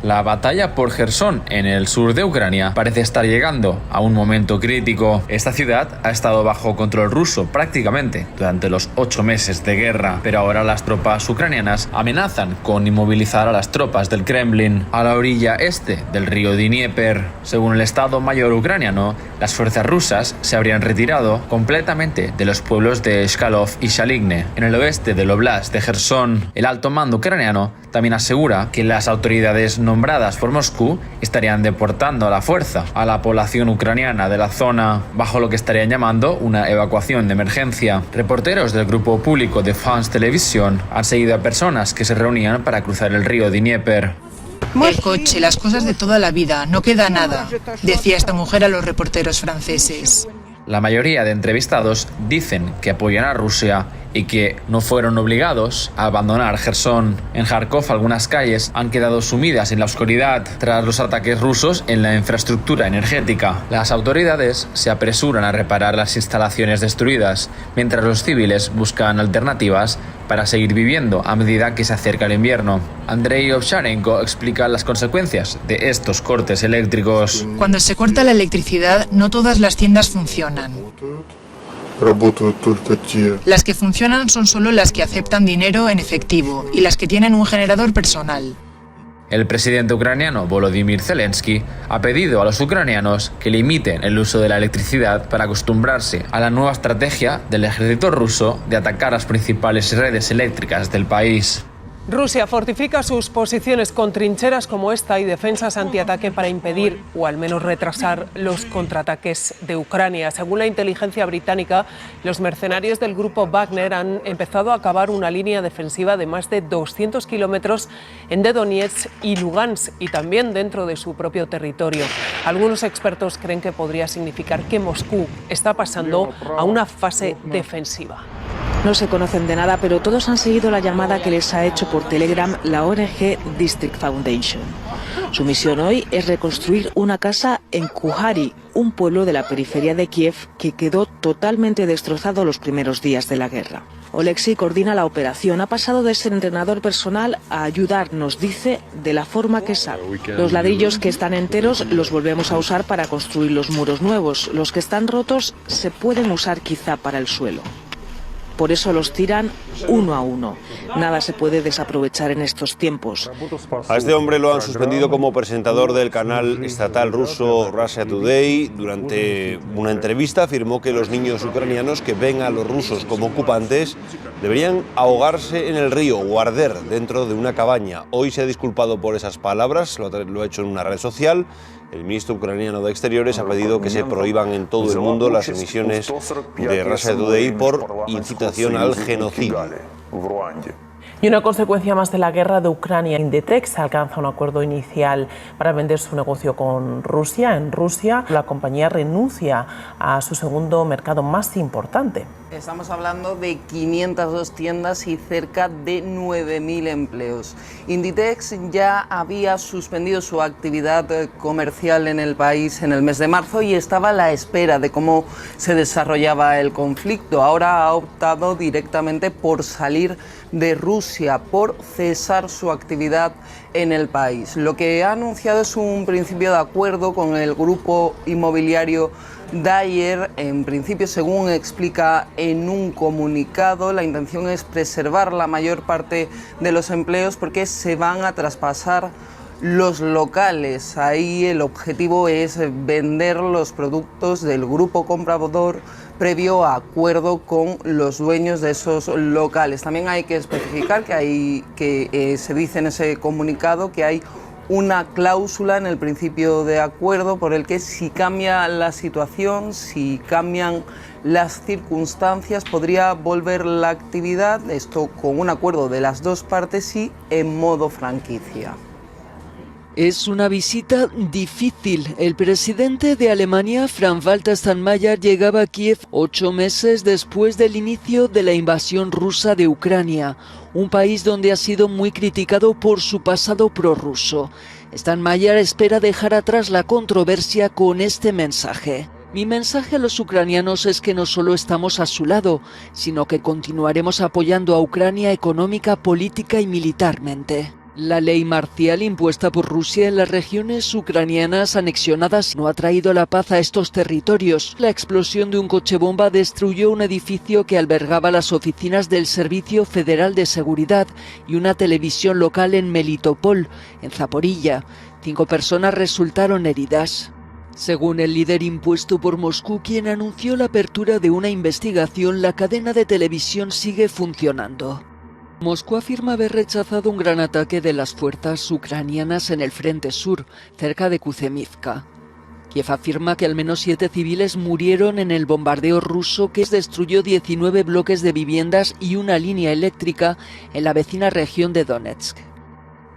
La batalla por Jersón, en el sur de Ucrania, parece estar llegando a un momento crítico. Esta ciudad ha estado bajo control ruso prácticamente durante los 8 meses de guerra, pero ahora las tropas ucranianas amenazan con inmovilizar a las tropas del Kremlin a la orilla este del río Dnieper. Según el Estado Mayor ucraniano, las fuerzas rusas se habrían retirado completamente de los pueblos de Chkalov y Shaligne, en el oeste del Oblast de Jersón. El alto mando ucraniano también asegura que las autoridades nombradas por Moscú estarían deportando a la fuerza a la población ucraniana de la zona, bajo lo que estarían llamando una evacuación de emergencia. Reporteros del grupo público de France Television han seguido a personas que se reunían para cruzar el río Dnieper. El coche, las cosas de toda la vida, no queda nada, decía esta mujer a los reporteros franceses. La mayoría de entrevistados dicen que apoyan a Rusia y que no fueron obligados a abandonar Jersón. En Kharkov algunas calles han quedado sumidas en la oscuridad tras los ataques rusos en la infraestructura energética. Las autoridades se apresuran a reparar las instalaciones destruidas, mientras los civiles buscan alternativas para seguir viviendo a medida que se acerca el invierno. Andrei Ovcharenko explica las consecuencias de estos cortes eléctricos. Cuando se corta la electricidad, no todas las tiendas funcionan. Las que funcionan son solo las que aceptan dinero en efectivo y las que tienen un generador personal. El presidente ucraniano Volodymyr Zelensky ha pedido a los ucranianos que limiten el uso de la electricidad para acostumbrarse a la nueva estrategia del ejército ruso de atacar las principales redes eléctricas del país. Rusia fortifica sus posiciones con trincheras como esta y defensas antiataque para impedir o al menos retrasar los contraataques de Ucrania. Según la inteligencia británica, los mercenarios del grupo Wagner han empezado a cavar una línea defensiva de más de 200 kilómetros en Donetsk y Lugansk y también dentro de su propio territorio. Algunos expertos creen que podría significar que Moscú está pasando a una fase defensiva. No se conocen de nada, pero todos han seguido la llamada que les ha hecho por Telegram la ONG District Foundation. Su misión hoy es reconstruir una casa en Kuhari, un pueblo de la periferia de Kiev que quedó totalmente destrozado los primeros días de la guerra. Oleksiy coordina la operación. Ha pasado de ser entrenador personal a ayudar, nos dice, de la forma que sabe. Los ladrillos que están enteros los volvemos a usar para construir los muros nuevos. Los que están rotos se pueden usar quizá para el suelo. Por eso los tiran uno a uno. Nada se puede desaprovechar en estos tiempos. A este hombre lo han suspendido como presentador del canal estatal ruso Russia Today. Durante una entrevista afirmó que los niños ucranianos que ven a los rusos como ocupantes deberían ahogarse en el río o arder dentro de una cabaña. Hoy se ha disculpado por esas palabras, lo ha hecho en una red social. El ministro ucraniano de Exteriores ha pedido que se prohíban en todo el mundo las emisiones de Russia Today por incitación al genocidio. Y una consecuencia más de la guerra de Ucrania, Inditex alcanza un acuerdo inicial para vender su negocio con Rusia. En Rusia, la compañía renuncia a su segundo mercado más importante. Estamos hablando de 502 tiendas y cerca de 9.000 empleos. Inditex ya había suspendido su actividad comercial en el país en el mes de marzo y estaba a la espera de cómo se desarrollaba el conflicto. Ahora ha optado directamente por salir de Rusia, por cesar su actividad en el país. Lo que ha anunciado es un principio de acuerdo con el grupo inmobiliario Dyer. En principio, según explica en un comunicado, la intención es preservar la mayor parte de los empleos porque se van a traspasar los locales. Ahí el objetivo es vender los productos del grupo comprador previo a acuerdo con los dueños de esos locales. También hay que especificar que se dice en ese comunicado que hay una cláusula en el principio de acuerdo por el que si cambia la situación, si cambian las circunstancias, podría volver la actividad, esto con un acuerdo de las dos partes y en modo franquicia. Es una visita difícil. El presidente de Alemania, Frank-Walter Steinmeier, llegaba a Kiev 8 meses después del inicio de la invasión rusa de Ucrania, un país donde ha sido muy criticado por su pasado prorruso. Steinmeier espera dejar atrás la controversia con este mensaje. Mi mensaje a los ucranianos es que no solo estamos a su lado, sino que continuaremos apoyando a Ucrania económica, política y militarmente. La ley marcial impuesta por Rusia en las regiones ucranianas anexionadas no ha traído la paz a estos territorios. La explosión de un coche bomba destruyó un edificio que albergaba las oficinas del Servicio Federal de Seguridad y una televisión local en Melitopol, en Zaporilla. 5 personas resultaron heridas. Según el líder impuesto por Moscú, quien anunció la apertura de una investigación, la cadena de televisión sigue funcionando. Moscú afirma haber rechazado un gran ataque de las fuerzas ucranianas en el frente sur, cerca de Kuzemivka. Kiev afirma que al menos 7 civiles murieron en el bombardeo ruso que destruyó 19 bloques de viviendas y una línea eléctrica en la vecina región de Donetsk.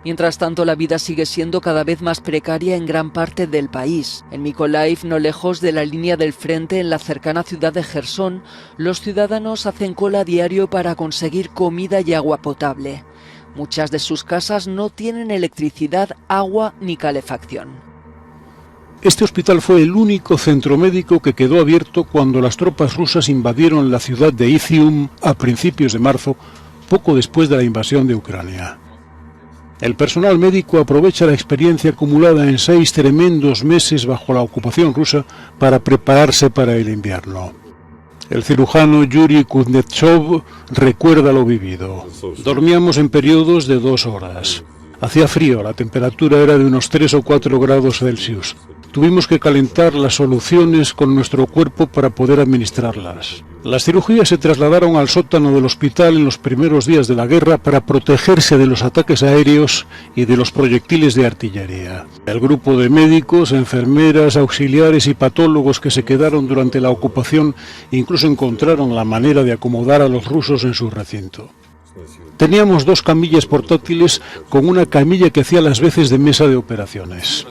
Mientras tanto, la vida sigue siendo cada vez más precaria en gran parte del país. En Mykolaiv, no lejos de la línea del frente, en la cercana ciudad de Jersón, los ciudadanos hacen cola a diario para conseguir comida y agua potable. Muchas de sus casas no tienen electricidad, agua ni calefacción. Este hospital fue el único centro médico que quedó abierto cuando las tropas rusas invadieron la ciudad de Izium a principios de marzo, poco después de la invasión de Ucrania. El personal médico aprovecha la experiencia acumulada en 6 tremendos meses bajo la ocupación rusa para prepararse para el invierno. El cirujano Yuri Kuznetsov recuerda lo vivido. Dormíamos en periodos de 2 horas. Hacía frío, la temperatura era de unos 3 o 4 grados Celsius. Tuvimos que calentar las soluciones con nuestro cuerpo para poder administrarlas. Las cirugías se trasladaron al sótano del hospital en los primeros días de la guerra para protegerse de los ataques aéreos y de los proyectiles de artillería. El grupo de médicos, enfermeras, auxiliares y patólogos que se quedaron durante la ocupación incluso encontraron la manera de acomodar a los rusos en su recinto. Teníamos 2 camillas portátiles con una camilla que hacía las veces de mesa de operaciones.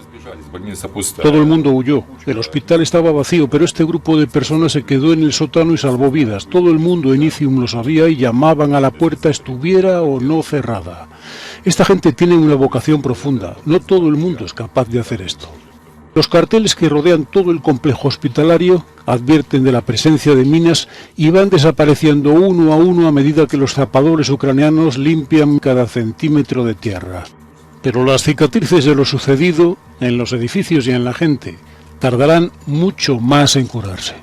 Todo el mundo huyó. El hospital estaba vacío, pero este grupo de personas se quedó en el sótano y salvó vidas. Todo el mundo en Izium lo sabía y llamaban a la puerta estuviera o no cerrada. Esta gente tiene una vocación profunda. No todo el mundo es capaz de hacer esto. Los carteles que rodean todo el complejo hospitalario advierten de la presencia de minas y van desapareciendo uno a uno a medida que los zapadores ucranianos limpian cada centímetro de tierra. Pero las cicatrices de lo sucedido en los edificios y en la gente tardarán mucho más en curarse.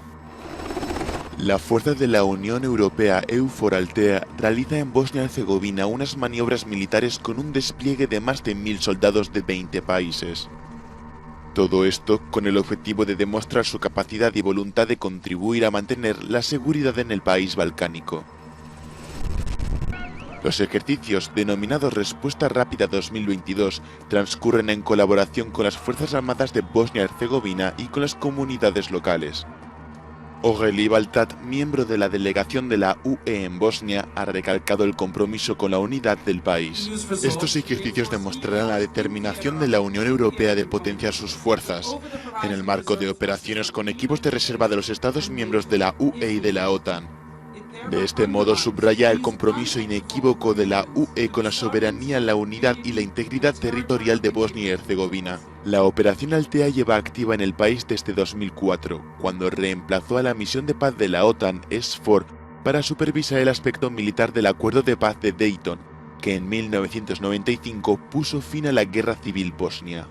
La fuerza de la Unión Europea EUFOR Althea realiza en Bosnia-Herzegovina unas maniobras militares con un despliegue de más de 1000 soldados de 20 países. Todo esto con el objetivo de demostrar su capacidad y voluntad de contribuir a mantener la seguridad en el país balcánico. Los ejercicios, denominados Respuesta Rápida 2022, transcurren en colaboración con las Fuerzas Armadas de Bosnia-Herzegovina y con las comunidades locales. Ogeli Baltat, miembro de la delegación de la UE en Bosnia, ha recalcado el compromiso con la unidad del país. Estos ejercicios demostrarán la determinación de la Unión Europea de potenciar sus fuerzas, en el marco de operaciones con equipos de reserva de los Estados miembros de la UE y de la OTAN. De este modo subraya el compromiso inequívoco de la UE con la soberanía, la unidad y la integridad territorial de Bosnia y Herzegovina. La operación Althea lleva activa en el país desde 2004, cuando reemplazó a la misión de paz de la OTAN, SFOR, para supervisar el aspecto militar del Acuerdo de Paz de Dayton, que en 1995 puso fin a la guerra civil bosnia.